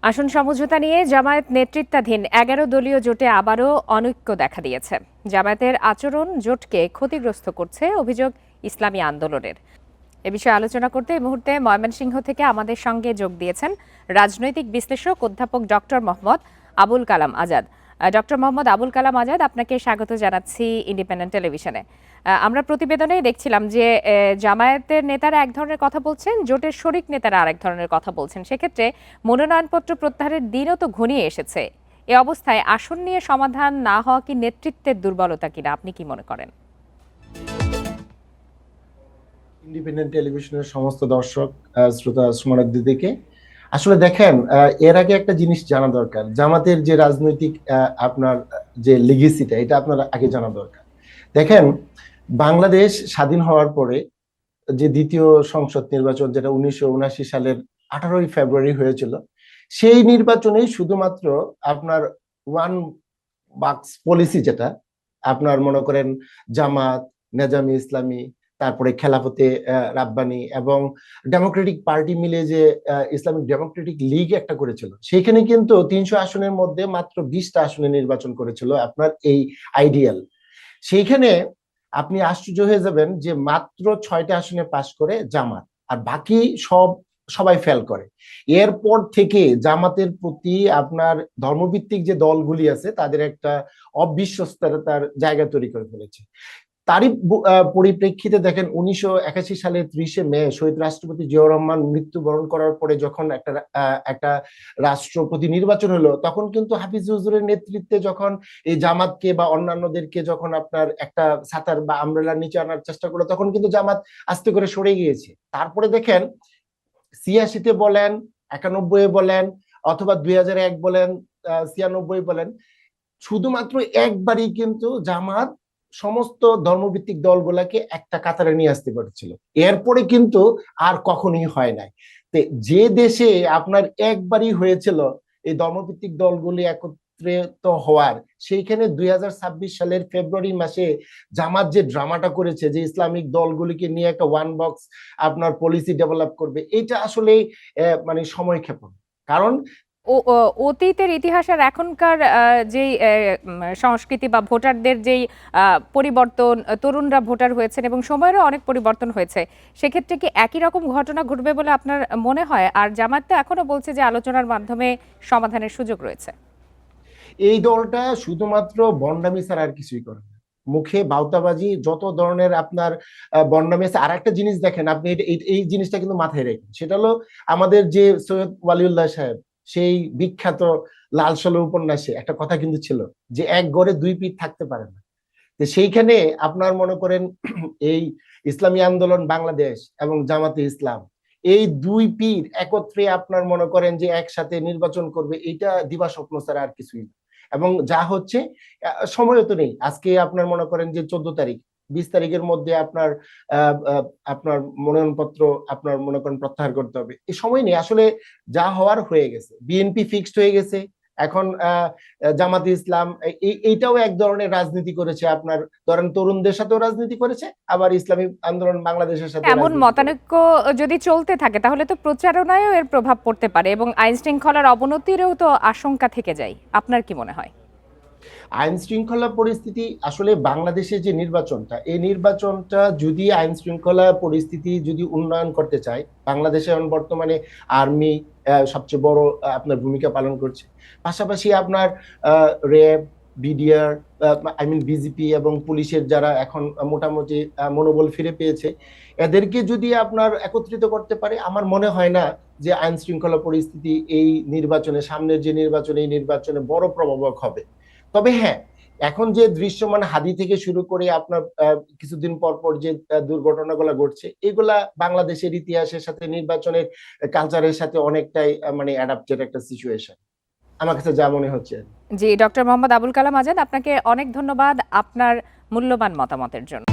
আসন সমঝোতা নিয়ে জামায়াত নেতৃত্বাধীন ১১ দলীয় জোটে আবারও অনৈক্য দেখা দিয়েছে। জামায়াতের আচরণ জোটকে ক্ষতিগ্রস্ত করছে অভিযোগ ইসলামী আন্দোলনের। এ বিষয়ে আলোচনা করতে এই মুহূর্তে ময়মনসিংহ থেকে আমাদের সঙ্গে যোগ দিয়েছেন রাজনৈতিক বিশ্লেষক অধ্যাপক ডক্টর মোহাম্মদ আবুল কালাম আজাদ। ডক্টর মোহাম্মদ আবুল কালাম আজাদ, আপনাকে স্বাগত জানাচ্ছি ইন্ডিপেন্ডেন্ট টেলিভিশনে। আমরা প্রতিবেদনে দেখছিলাম যে জামায়াতের নেতারা এক ধরনের কথা বলছেন, জোটের শরিক নেতারা আরেক ধরনের কথা বলছেন। সেক্ষেত্রে মনোনয়নপত্র প্রত্যাহারের দিনও তো ঘনিয়ে এসেছে। এ অবস্থায় আসন নিয়ে সমাধান না হওয়া কি নেতৃত্বের দুর্বলতা কিনা, আপনি কি মনে করেন? ইন্ডিপেন্ডেন্ট টেলিভিশনের সমস্ত দর্শক শ্রোতা সুমনাদিকে আসলে দেখেন, এর আগে একটা জিনিস জানা দরকার। জামাতের যে রাজনৈতিক আপনার যে লিগেসিটা, এটা আপনার আগে জানা দরকার। দেখেন, বাংলাদেশ স্বাধীন হওয়ার পরে যে দ্বিতীয় সংসদ নির্বাচন, যেটা 1979 সালের 18ই ফেব্রুয়ারি হয়েছিল, সেই নির্বাচনেই শুধুমাত্র আপনার ওয়ান বাক্স পলিসি, যেটা আপনার মনে করেন জামাত, নেজামি ইসলামী, তারপরে খেলাফতে রাব্বানি এবং ডেমোক্রেটিক পার্টি মিলে যে ইসলামিক ডেমোক্রেটিক লীগ একটা করেছিল, সেইখানে কিন্তু 300 আসনের মধ্যে মাত্র 20টা আসনে নির্বাচন করেছিল আপনার এই আইডিয়াল। সেইখানে আপনি আশ্চর্য হয়ে যাবেন যে মাত্র 6টা আসনে পাশ করে জামাত, আর বাকি সবাই ফেল করে। এরপর থেকে জামাতের প্রতি আপনার ধর্মভিত্তিক যে দলগুলি আছে, তাদের একটা অবিশ্বস্ততার জায়গা তৈরি করে ফেলেছে। তারই পরিপ্রেক্ষিতে দেখেন, 1981 সালের 30শে মে শহীদ রাষ্ট্রপতি জিয়াউর রহমান মৃত্যুবরণ করার পরে যখন একটা রাষ্ট্রপতি নির্বাচন হলো, তখন কিন্তু হাফিজ হুজুরের নেতৃত্বে যখন এই জামাতকে বা অন্যান্যদেরকে যখন আপনার একটা ছাতার বা আমব্রেলার নিচে আনার চেষ্টা করলো, তখন কিন্তু জামাত আস্তে করে সরে গিয়েছে। তারপরে দেখেন, 86-তে বলেন, 91-এ বলেন, অথবা 2001 বলেন, 96 বলেন, শুধুমাত্র একবারই কিন্তু জামাত সমস্ত ধর্মভিত্তিক দলগুলাকে একটা কাতারে নিয়ে আসতে পেরেছিল। এরপরে কিন্তু আর কখনোই হয় নাই। যে দেশে আপনার একবারই হয়েছিল এই ধর্মভিত্তিক দলগুলি একত্রিত হওয়ার, সেইখানে 2026 সালের ফেব্রুয়ারি মাসে জামাত যে ড্রামাটা করেছে, যে ইসলামিক দলগুলিকে নিয়ে একটা ওয়ান বক্স আপনার পলিসি ডেভেলপ করবে, এটা আসলে মানে সময় ক্ষেপণ। কারণ অতীতের ইতিহাস আর এখনকার যেই সংস্কৃতি বা ভোটারদের যেই পরিবর্তন, তরুণরা ভোটার হয়েছেন এবং সময়েরও অনেক পরিবর্তন হয়েছে, সেক্ষেত্রে কি একই রকম ঘটনা ঘটবে বলে আপনার মনে হয়? আর জামাত তো এখনো বলছে যে আলোচনার মাধ্যমে সমাধানের সুযোগ রয়েছে। এই দলটা শুধুমাত্র বন্ডামি ছাড়া আর কিছুই করে না। মুখে বাউতাবাজি, যত ধরনের আপনার বন্ডামি আছে। আর একটা জিনিস দেখেন আপনি, এই জিনিসটা কিন্তু মাথায় রাখেন, সেটা হলো আমাদের যে সৈয়দ ওয়ালিউল্লাহ সাহেব, সেই বিখ্যাত লাল সালু উপন্যাসে একটা কথা কিন্তু ছিল যে এক গড়ে দুই পীর থাকতে পারে না। তো সেইখানে আপনার মনে করেন এই ইসলামী আন্দোলন বাংলাদেশ এবং জামাতে ইসলাম, এই দুই পীর একত্রে আপনার মনে করেন যে একসাথে নির্বাচন করবে, এটা দিবা স্বপ্ন ছাড়া আর কিছুই না। এবং যা হচ্ছে, সময় তো নেই। আজকে আপনার মনে করেন যে 14 তারিখ, 20 তারিখের মধ্যে আপনার আপনার মনোনয়নপত্র আপনার মনে করেন প্রত্যাহার করতে হবে। এই সময় নেই আসলে। যা হওয়ার হয়ে গেছে, বিএনপি ফিক্সড হয়ে গেছে। এখন জামাতে ইসলাম এইটাও এক ধরনের রাজনীতি করেছে। আপনার ধরেন তরুণদের সাথেও রাজনীতি করেছে, আবার ইসলামী আন্দোলন বাংলাদেশের সাথে এমন মতানৈক্য যদি চলতে থাকে তাহলে তো প্রচারণায়ও এর প্রভাব পড়তে পারে এবং আইন শৃঙ্খলার অবনতিরও তো আশঙ্কা থেকে যায়। আপনার কি মনে হয়? আইন শৃঙ্খলা পরিস্থিতি আসলে বাংলাদেশে যে নির্বাচনটা, এই নির্বাচনটা যদি আইন শৃঙ্খলা পরিস্থিতি যদি উন্নয়ন করতে চায়, বাংলাদেশে এখন বর্তমানে আর্মি সবচেয়ে বড় আপনার ভূমিকা পালন করছে। পাশাপাশি আপনার র্যাব, বিডিআর, বিজেপি এবং পুলিশের যারা এখন মোটামুটি মনোবল ফিরে পেয়েছে, এদেরকে যদি আপনার একত্রিত করতে পারে, আমার মনে হয় না যে আইন শৃঙ্খলা পরিস্থিতি এই নির্বাচনে, সামনের যে নির্বাচন, এই নির্বাচনে বড় প্রভাবক হবে। তবে হ্যাঁ, এখন যে দৃশ্যমান হাদি থেকে শুরু করে আপনার কিছুদিন পর পর যে দুর্ঘটনাগুলো ঘটছে, এগুলা বাংলাদেশের ইতিহাসের সাথে, নির্বাচনের কালচারের সাথে অনেকটাই মানে অ্যাডাপ্টেড একটা সিচুয়েশন আমার কাছে যা মনে হচ্ছে। জি, ডক্টর মোহাম্মদ আবুল কালাম আজাদ, আপনাকে অনেক ধন্যবাদ আপনার মূল্যবান মতামতের জন্য।